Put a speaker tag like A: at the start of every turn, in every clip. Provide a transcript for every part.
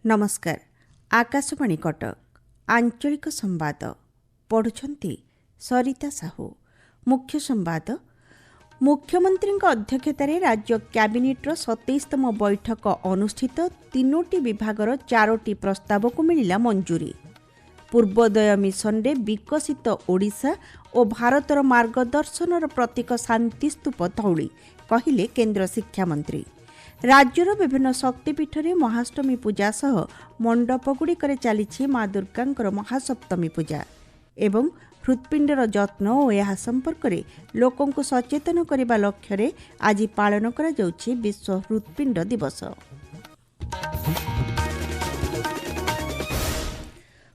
A: नमस्कार। आकाशवाणी कटक आंचलिक संवाद पढ़ुछंती सरिता साहू। मुख्य संवाद। मुख्यमंत्री अध्यक्षतार राज्य कैबिनेटर 27तम बैठक अनुष्ठित। 3टी विभागर 4टी प्रस्ताव को मिलिला मंजूरी। पूर्वोदय मिशन रे विकसित ओडिशा और भारतर मार्गदर्शनर प्रतीक शांतिस्तूप धौली कहिले केन्द्र शिक्षा मंत्री। राज्यर विभिन्न शक्तिपीठ में महाअष्टमी पूजा सह मंडपगुड़िक चली माँ दुर्गांकर महासप्तमी पूजा एवं हृत्पिंडर जत्न और यह संपर्क में लोकों को सचेतन करने लक्ष्य आज पालन करा जाउछि विश्व हृत्पिंड दिवस।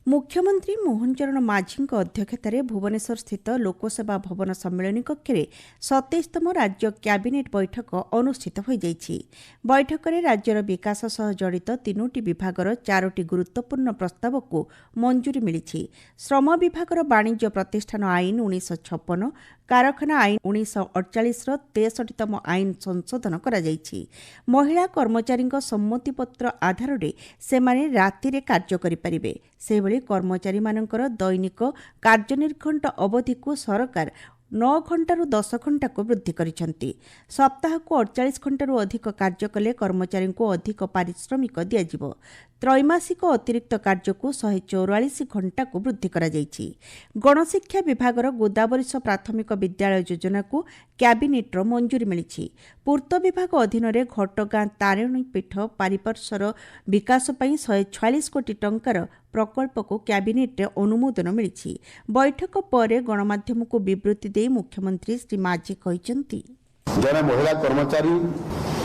A: मुख्यमंत्री मोहन चरण माझी अध्यक्षतार भुवनेश्वर स्थित लोकसेवा भवन सम्मेलन कक्ष में 27तम राज्य कैबिनेट बैठक अनुष्ठित हो जाइछि। बैठक में राज्यर विकास सह जड़ित 3टी विभागर 4टी गुरुत्वपूर्ण प्रस्ताव को मंजूरी मिली। श्रम विभागर वाणिज्य प्रतिष्ठान आईन 1956, कारखाना आईन 1948 63तम आईन संशोधन करा जाइछि। महिला कर्मचारी सम्मतिपत्र आधार में सेमाने राति कार्य करिपारिबे। सेभଳି कर्मचारी मानकर दैनिक कार्यनिर्घंट अवधि को सरकार 9 घंटारू 10 घंटा को वृद्धि करिसेंती। सप्ताह को 48 घंटारू अधिक कार्य कले कर्मचारी को अधिक पारिश्रमिक दियाजिबो। त्रैमासिक अतिरिक्त कार्य को 144 घंटा को वृद्धि करा जाइछि। गणशिक्षा विभागर गोदावरीश प्राथमिक विद्यालय योजना को कैबिनेटर मंजूरी मिली। पूर्त विभाग अधीन में घटगां तारिणी पीठ पारिपार्श्वर विकास पर 146 कोटी टंकार प्रकल्प को कैबिनेट अनुमोदन मिली। बैठक पर गणमाध्यम को विवृत्ति दे मुख्यमंत्री श्री माझी कहते
B: जने महिला कर्मचारी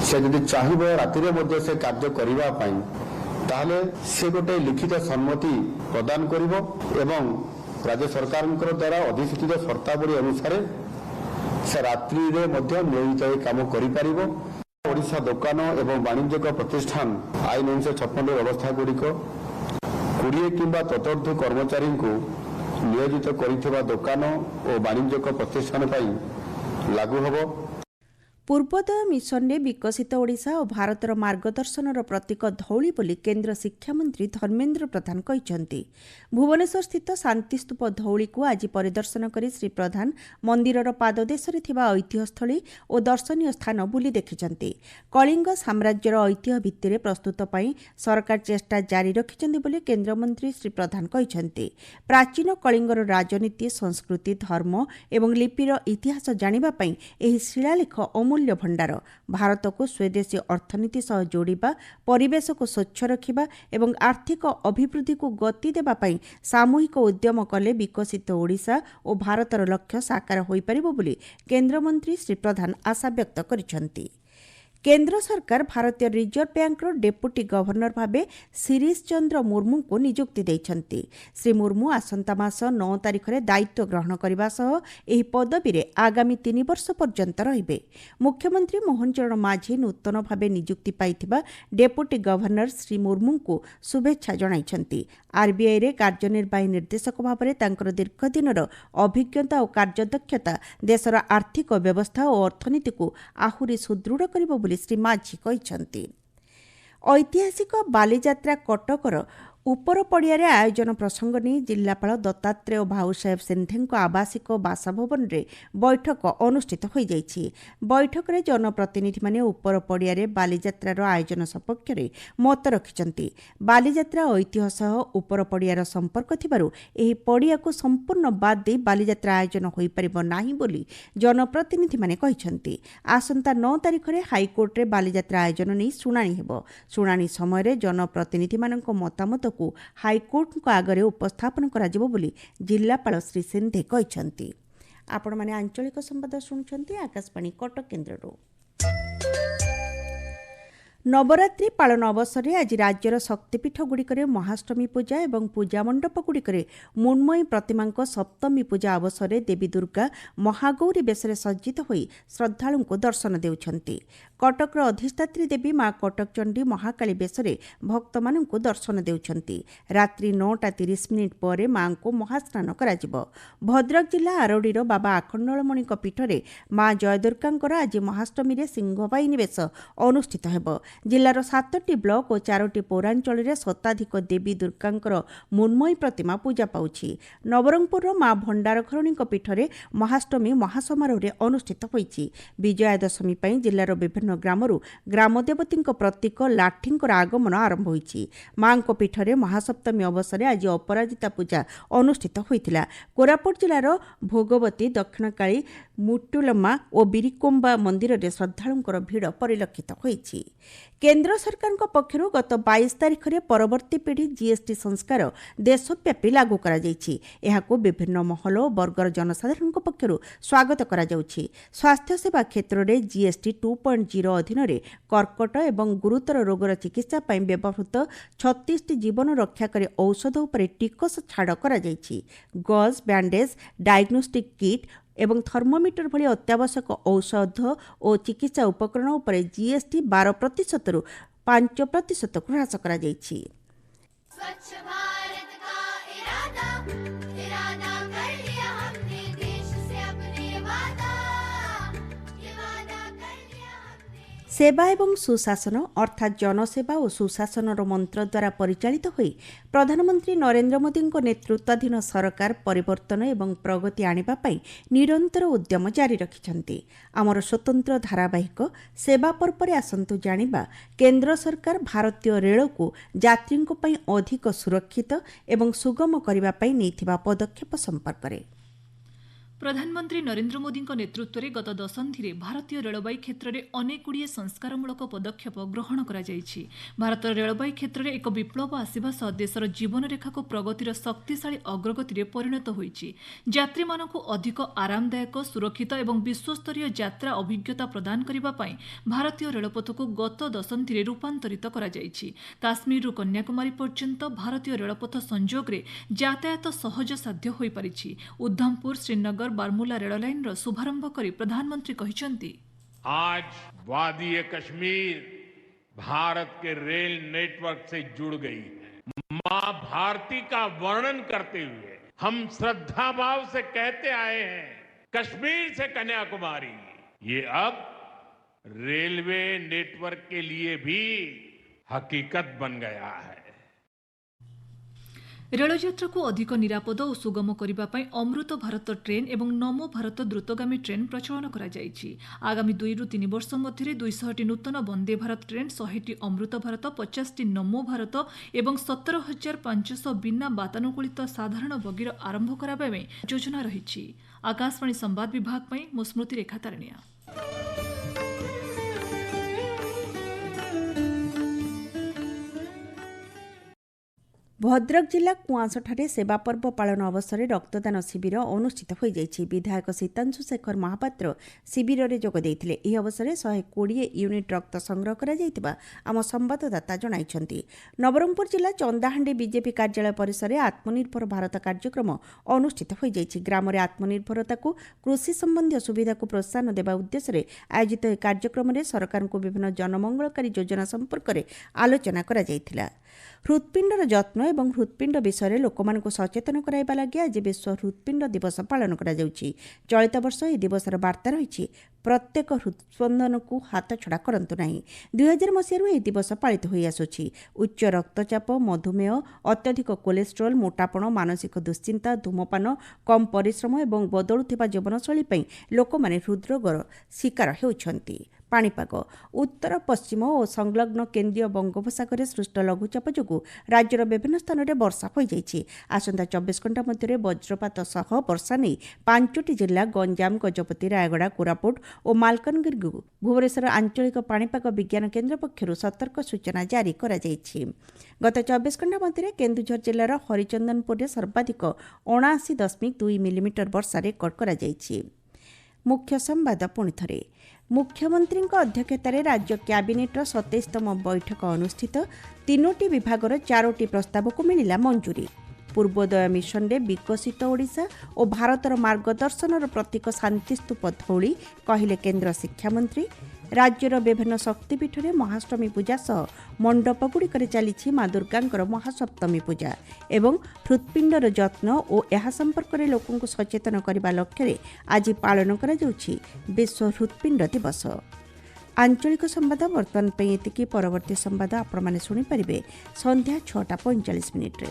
B: से यदि चाहिए राति से कार्य करने ताहले से गोटे लिखित सम्मति प्रदान करिवो एवं राज्य सरकार द्वारा अधिसूचित शर्तावली अनुसार से रात्रि रे मध्य नियोजित काम करि परिवो। ओडिशा दुकान एवं वाणिज्यिक प्रतिष्ठान आईन 1956 व्यवस्था गुड़िक 20 किंबा ततोर्ध्व कर्मचारी को नियोजित करिथिबा दुकान और वाणिज्यिक प्रतिष्ठान पई लागू हबो।
A: पूर्वोदय मिशन ने विकसित ओडिशा और भारतर मार्गदर्शनर प्रतीक धौली बोली केन्द्र शिक्षा मंत्री धर्मेन्द्र प्रधान कहते। भुवनेश्वर स्थित शांतिस्तूप धौली को आज परिदर्शन कर श्री प्रधान मंदिरर पाददेश ऐतिह्यस्थली और दर्शनीय स्थान बुली देखिछन्ति। कलिंग साम्राज्यर ऐतिह्य भित्तिरे प्रस्तुत पई सरकार चेष्टा जारी रखिछन्ति बोली केन्द्रमंत्री श्री प्रधान कहते। प्राचीन कलिंगर राजनीति संस्कृति धर्म एवं लिपिर इतिहास जानिबा पई एही शिलालेख अमूल्य भंडार। भारत को स्वदेशी अर्थनीति सह जोड़िबा, परिवेश को स्वच्छ रखिबा एवं आर्थिक अभिवृद्धि को गति देबा पई सामूहिक उद्यम कले विकसित ओडिशा और भारतर लक्ष्य साकार होई परिबो बोली केन्द्रमंत्री श्री प्रधान आशा व्यक्त करिसेंति। केन्द्र सरकार भारतीय रिजर्व बैंक डेपुटी गवर्नर भावे शिरीष चंद्र मुर्मू को नियुक्ति देइछन्ति। श्री मुर्मू आसंता मास 9 तारिख रे दायित्व ग्रहण करबा सह एही पदवी रे आगामी 3 वर्ष पर्यंत रहिबे। मुख्यमंत्री मोहन चरण माझी नूतन भावे नियुक्ति पाइथिबा डेपुटी गवर्नर श्री मुर्मू को शुभेच्छा जणाइछन्ति। आरबीआई रे कार्यनिर्वाही निर्देशक भाव तांकर दीर्घ दिनर अभिज्ञता और कार्यदक्षता देशर आर्थिक व्यवस्था और अर्थनीति को आहुरी सुदृढ़ करिबो श्री माझी कहते। ऐतिहासिक बालीजात्रा कटकर उपर पड़ियारे आयोजन प्रसंग नहीं जिलापाल दत्तात्रेय भाऊसाहेब सिंधे आवासिक बासभवन रे बैठक अनुष्ठित हो जाइछि। बैठक रे जनप्रतिनिधि माने उपर पड़ियारे बालीजात्रार आयोजन सपक्ष रे मत रखिछन्ति। बालीजात्रा ऐतिह्य सह उपर पड़ियार संपर्क थिबारु एही पड़िया को संपूर्ण बाद दे बालीजात्रा आयोजन होई परिबो नाही बोली जनप्रतिनिधि माने कहिछन्ति। आसंता 9 तारिख रे हाईकोर्ट रे बालीजात्रा आयोजन नै सुनानी हेबो। सुनानी समय रे जनप्रतिनिधि मानक मतामत को हाईकोर्ट को आगरे उपस्थापन कराजिबो बोली जिलापाल श्री सिंधे कहते। आपण माने आंचलिक संवाद सुनछन्ती आकाशवाणी कटक केन्द्ररो। नवरात्रि पालन अवसर में आज राज्यर शक्तिपीठ गुड़िक महाअष्टमी पूजा और पूजा मंडप गुड़िक मृण्मयी प्रतिमा सप्तमी पूजा अवसर में देवी दुर्गा महागौरी बेश सज्जित होई श्रद्धालु को दर्शन देउछन्ति। कटकर अधिष्ठात्री देवी माँ कटकचंडी महाकाली बेश भक्त मान दर्शन देउछन्ति। रात्रि 9:30 पर माँ को महास्नान कराजिबो। भद्रक जिला आरडीर बाबा आखंडलमणि पीठरे माँ जयदुर्गांकर आज महाअष्टमी सिंहवाहिनी बेश अनुष्ठित हेबो। ଜିଲ୍ଲାର 7ଟି ବ୍ଲକ ଓ 4ଟି ପୌରାଞ୍ଚଳରେ ଶତାଧିକ ଦେବୀ ଦୁର୍ଗାଙ୍କର ମୃଣ୍ମୟୀ ପ୍ରତିମା ପୂଜା ପାଉଛି। ନବରଙ୍ଗପୁରର ମା ଭଣ୍ଡାରଘରଣୀଙ୍କ ପୀଠରେ ମହାଷ୍ଟମୀ ମହାସମାରୋହରେ ଅନୁଷ୍ଠିତ ହୋଇଛି। ବିଜୟା ଦଶମୀ ପାଇଁ ଜିଲ୍ଲାର ବିଭିନ୍ନ ଗ୍ରାମରୁ ଗ୍ରାମଦେବତୀଙ୍କ ପ୍ରତୀକ ଲାଠିଙ୍କର ଆଗମନ ଆରମ୍ଭ ହୋଇଛି। ମାଙ୍କ ପୀଠରେ ମହାସପ୍ତମୀ ଅବସରରେ ଆଜି ଅପରାଜିତା ପୂଜା ଅନୁଷ୍ଠିତ ହୋଇଥିଲା। କୋରାପୁଟ ଜିଲ୍ଲାର ଭୋଗବତୀ, ଦକ୍ଷିଣକାଳୀ, ମୁଟୁଲମା ଓ ବିରିକୋମ୍ବା ମନ୍ଦିରରେ ଶ୍ରଦ୍ଧାଳୁଙ୍କର ଭିଡ଼ ପରିଲକ୍ଷିତ ହୋଇଛି। କେନ୍ଦ୍ର ସରକାରଙ୍କ ପକ୍ଷରୁ ଗତ 22 ତାରିଖରେ ପରବର୍ତ୍ତୀ ପିଢ଼ି ଜିଏସ୍ଟି ସଂସ୍କାର ଦେଶବ୍ୟାପୀ ଲାଗୁ କରାଯାଇଛି। ଏହାକୁ ବିଭିନ୍ନ ମହଲ ଓ ବର୍ଗର ଜନସାଧାରଣଙ୍କ ପକ୍ଷରୁ ସ୍ୱାଗତ କରାଯାଉଛି। ସ୍ୱାସ୍ଥ୍ୟସେବା କ୍ଷେତ୍ରରେ ଜିଏସ୍ଟି 2.0 ଅଧୀନରେ କର୍କଟ ଏବଂ ଗୁରୁତର ରୋଗର ଚିକିତ୍ସା ପାଇଁ ବ୍ୟବହୃତ 36ଟି ଜୀବନ ରକ୍ଷାକାରୀ ଔଷଧ ଉପରେ ଟିକସ ଛାଡ଼ କରାଯାଇଛି। ଗଜ୍, ବ୍ୟାଣ୍ଡେଜ୍, ଡାଇଗ୍ନୋଷ୍ଟିକ୍ କିଟ୍ ଏବଂ ଥର୍ମୋମିଟର ଭଳି ଅତ୍ୟାବଶ୍ୟକ ଔଷଧ ଓ ଚିକିତ୍ସା ଉପକରଣ ଉପରେ ଜିଏସ୍ଟି 12%ରୁ 5%କୁ ହ୍ରାସ କରାଯାଇଛି। ସେବା ଏବଂ ସୁଶାସନ ଅର୍ଥାତ୍ ଜନସେବା ଓ ସୁଶାସନର ମନ୍ତ୍ର ଦ୍ୱାରା ପରିଚାଳିତ ହୋଇ ପ୍ରଧାନମନ୍ତ୍ରୀ ନରେନ୍ଦ୍ର ମୋଦିଙ୍କ ନେତୃତ୍ୱାଧୀନ ସରକାର ପରିବର୍ତ୍ତନ ଏବଂ ପ୍ରଗତି ଆଣିବା ପାଇଁ ନିରନ୍ତର ଉଦ୍ୟମ ଜାରି ରଖିଛନ୍ତି। ଆମର ସ୍ୱତନ୍ତ୍ର ଧାରାବାହିକ ସେବା ପର୍ବରେ ଆସନ୍ତୁ ଜାଣିବା କେନ୍ଦ୍ର ସରକାର ଭାରତୀୟ ରେଳକୁ ଯାତ୍ରୀଙ୍କ ପାଇଁ ଅଧିକ ସୁରକ୍ଷିତ ଏବଂ ସୁଗମ କରିବା ପାଇଁ ନେଇଥିବା ପଦକ୍ଷେପ ସମ୍ପର୍କରେ।
C: ପ୍ରଧାନମନ୍ତ୍ରୀ ନରେନ୍ଦ୍ର ମୋଦିଙ୍କ ନେତୃତ୍ୱରେ ଗତ ଦଶନ୍ଧିରେ ଭାରତୀୟ ରେଳବାଇ କ୍ଷେତ୍ରରେ ଅନେକଗୁଡ଼ିଏ ସଂସ୍କାରମୂଳକ ପଦକ୍ଷେପ ଗ୍ରହଣ କରାଯାଇଛି। ଭାରତର ରେଳବାଇ କ୍ଷେତ୍ରରେ ଏକ ବିପ୍ଳବ ଆସିବା ସହ ଦେଶର ଜୀବନରେଖାକୁ ପ୍ରଗତିର ଶକ୍ତିଶାଳୀ ଅଗ୍ରଗତିରେ ପରିଣତ ହୋଇଛି। ଯାତ୍ରୀମାନଙ୍କୁ ଅଧିକ ଆରାମଦାୟକ, ସୁରକ୍ଷିତ ଏବଂ ବିଶ୍ୱସ୍ତରୀୟ ଯାତ୍ରା ଅଭିଜ୍ଞତା ପ୍ରଦାନ କରିବା ପାଇଁ ଭାରତୀୟ ରେଳପଥକୁ ଗତ ଦଶନ୍ଧିରେ ରୂପାନ୍ତରିତ କରାଯାଇଛି। କାଶ୍ମୀରରୁ କନ୍ୟାକୁମାରୀ ପର୍ଯ୍ୟନ୍ତ ଭାରତୀୟ ରେଳପଥ ସଂଯୋଗରେ ଯାତାୟାତ ସହଜସାଧ୍ୟ ହୋଇପାରିଛି। ଉଦ୍ଧମପୁର, ଶ୍ରୀନଗର, बारमूला रेल लाइन रो शुभारंभ करी प्रधानमंत्री कहिसंती,
D: आज वादी कश्मीर भारत के रेल नेटवर्क से जुड़ गई है। मां भारती का वर्णन करते हुए हम श्रद्धा भाव से कहते आए हैं, कश्मीर से कन्याकुमारी, ये अब रेलवे नेटवर्क के लिए भी हकीकत बन गया है।
C: ରେଳଯାତ୍ରାକୁ ଅଧିକ ନିରାପଦ ଓ ସୁଗମ କରିବା ପାଇଁ ଅମୃତ ଭାରତ ଟ୍ରେନ୍ ଏବଂ ନମୋ ଭାରତ ଦ୍ରୁତଗାମୀ ଟ୍ରେନ୍ ପ୍ରଚଳନ କରାଯାଇଛି। ଆଗାମୀ 2ରୁ 3 ବର୍ଷ ମଧ୍ୟରେ 200ଟି ନୂତନ ବନ୍ଦେ ଭାରତ ଟ୍ରେନ୍, 100ଟି ଅମୃତ ଭାରତ, 50ଟି ନମୋ ଭାରତ ଏବଂ 17,500 ବିନା ବାତାନୁକୂଳିତ ସାଧାରଣ ବଗିର ଆରମ୍ଭ କରାଇବା ପାଇଁ ଯୋଜନା ରହିଛି। ଆକାଶବାଣୀ ସମ୍ବାଦ ବିଭାଗ ପାଇଁ ମୁଁ ସ୍ମୃତି ରେଖା ତାରଣିଆ।
A: ଭଦ୍ରକ ଜିଲ୍ଲା କୁଆଁସଠାରେ ସେବା ପର୍ବ ପାଳନ ଅବସରରେ ରକ୍ତଦାନ ଶିବିର ଅନୁଷ୍ଠିତ ହୋଇଯାଇଛି। ବିଧାୟକ ସୀତାଂଶୁ ଶେଖର ମହାପାତ୍ର ଶିବିରରେ ଯୋଗ ଦେଇଥିଲେ। ଏହି ଅବସରରେ 120 ୟୁନିଟ୍ ରକ୍ତ ସଂଗ୍ରହ କରାଯାଇଥିବା ଆମ ସମ୍ବାଦଦାତା ଜଣାଇଛନ୍ତି। ନବରଙ୍ଗପୁର ଜିଲ୍ଲା ଚନ୍ଦାହାଣ୍ଡି ବିଜେପି କାର୍ଯ୍ୟାଳୟ ପରିସରରେ ଆତ୍ମନିର୍ଭର ଭାରତ କାର୍ଯ୍ୟକ୍ରମ ଅନୁଷ୍ଠିତ ହୋଇଯାଇଛି। ଗ୍ରାମରେ ଆତ୍ମନିର୍ଭରତାକୁ, କୃଷି ସମ୍ବନ୍ଧୀୟ ସୁବିଧାକୁ ପ୍ରୋତ୍ସାହନ ଦେବା ଉଦ୍ଦେଶ୍ୟରେ ଆୟୋଜିତ ଏହି କାର୍ଯ୍ୟକ୍ରମରେ ସରକାରଙ୍କୁ ବିଭିନ୍ନ ଜନମଙ୍ଗଳକାରୀ ଯୋଜନା ସମ୍ପର୍କରେ ଆଲୋଚନା କରାଯାଇଥିଲା। ହୃତ୍ପିଣ୍ଡର ଯତ୍ନ ଏବଂ ହୃତ୍ପିଣ୍ଡ ବିଷୟରେ ଲୋକମାନଙ୍କୁ ସଚେତନ କରାଇବା ଲାଗି ଆଜି ବିଶ୍ୱ ହୃତ୍ପିଣ୍ଡ ଦିବସ ପାଳନ କରାଯାଉଛି। ଚଳିତ ବର୍ଷ ଏହି ଦିବସର ବାର୍ତ୍ତା ରହିଛି, ପ୍ରତ୍ୟେକ ହୃତ୍ସ୍ପନ୍ଦନକୁ ହାତଛଡ଼ା କରନ୍ତୁ ନାହିଁ। 2000 ମସିହାରୁ ଏହି ଦିବସ ପାଳିତ ହୋଇଆସୁଛି। ଉଚ୍ଚ ରକ୍ତଚାପ, ମଧୁମେହ, ଅତ୍ୟଧିକ କୋଲେଷ୍ଟ୍ରଲ, ମୋଟାପଣ, ମାନସିକ ଦୁଶ୍ଚିନ୍ତା, ଧୂମପାନ, କମ୍ ପରିଶ୍ରମ ଏବଂ ବଦଳୁଥିବା ଜୀବନଶୈଳୀ ପାଇଁ ଲୋକମାନେ ହୃଦ୍ରୋଗର ଶିକାର ହେଉଛନ୍ତି। ପାଣିପାଗ। ଉତ୍ତର ପଶ୍ଚିମ ଓ ସଂଲଗ୍ନ କେନ୍ଦ୍ରୀୟ ବଙ୍ଗୋପସାଗରରେ ସୃଷ୍ଟ ଲଘୁଚାପ ଯୋଗୁଁ ରାଜ୍ୟର ବିଭିନ୍ନ ସ୍ଥାନରେ ବର୍ଷା ହୋଇଯାଇଛି। ଆସନ୍ତା 24 ଘଣ୍ଟା ମଧ୍ୟରେ ବଜ୍ରପାତ ସହ ବର୍ଷା ନେଇ 5ଟି ଜିଲ୍ଲା ଗଞ୍ଜାମ, ଗଜପତି, ରାୟଗଡ଼ା, କୋରାପୁଟ ଓ ମାଲକାନଗିରିକୁ ଭୁବନେଶ୍ୱର ଆଞ୍ଚଳିକ ପାଣିପାଗ ବିଜ୍ଞାନ କେନ୍ଦ୍ର ପକ୍ଷରୁ ସତର୍କ ସୂଚନା ଜାରି କରାଯାଇଛି। ଗତ 24 ଘଣ୍ଟା ମଧ୍ୟରେ କେନ୍ଦୁଝର ଜିଲ୍ଲାର ହରିଚନ୍ଦନପୁରରେ ସର୍ବାଧିକ 79.2 ମିଲିମିଟର ବର୍ଷା ରେକର୍ଡ କରାଯାଇଛି। ମୁଖ୍ୟ ସମ୍ବାଦ ପୁଣିଥରେ। ମୁଖ୍ୟମନ୍ତ୍ରୀଙ୍କ ଅଧ୍ୟକ୍ଷତାରେ ରାଜ୍ୟ କ୍ୟାବିନେଟ୍ର 27ତମ ବୈଠକ ଅନୁଷ୍ଠିତ। 3ଟି ବିଭାଗର 4ଟି ପ୍ରସ୍ତାବକୁ ମିଳିଲା ମଞ୍ଜୁରୀ। ପୂର୍ବୋଦୟ ମିଶନରେ ବିକଶିତ ଓଡ଼ିଶା ଓ ଭାରତର ମାର୍ଗଦର୍ଶନର ପ୍ରତୀକ ଶାନ୍ତିସ୍ତୂପ ଧଉଳି, କହିଲେ କେନ୍ଦ୍ର ଶିକ୍ଷାମନ୍ତ୍ରୀ। ରାଜ୍ୟର ବିଭିନ୍ନ ଶକ୍ତିପୀଠରେ ମହାଷ୍ଟମୀ ପୂଜା ସହ ମଣ୍ଡପଗୁଡ଼ିକରେ ଚାଲିଛି ମା ଦୁର୍ଗାଙ୍କର ମହାସପ୍ତମୀ ପୂଜା ଏବଂ ହୃତ୍ପିଣ୍ଡର ଯତ୍ନ ଓ ଏହା ସମ୍ପର୍କରେ ଲୋକଙ୍କୁ ସଚେତନ କରିବା ଲକ୍ଷ୍ୟରେ ଆଜି ପାଳନ କରାଯାଉଛି ବିଶ୍ୱ ହୃତ୍ପିଣ୍ଡ ଦିବସ। आंचलिक संवाद वर्तमान पे एतिकी। परवर्ती संवाद आपण माने सुनी परिबे संध्या 6:45 मिनिट रे।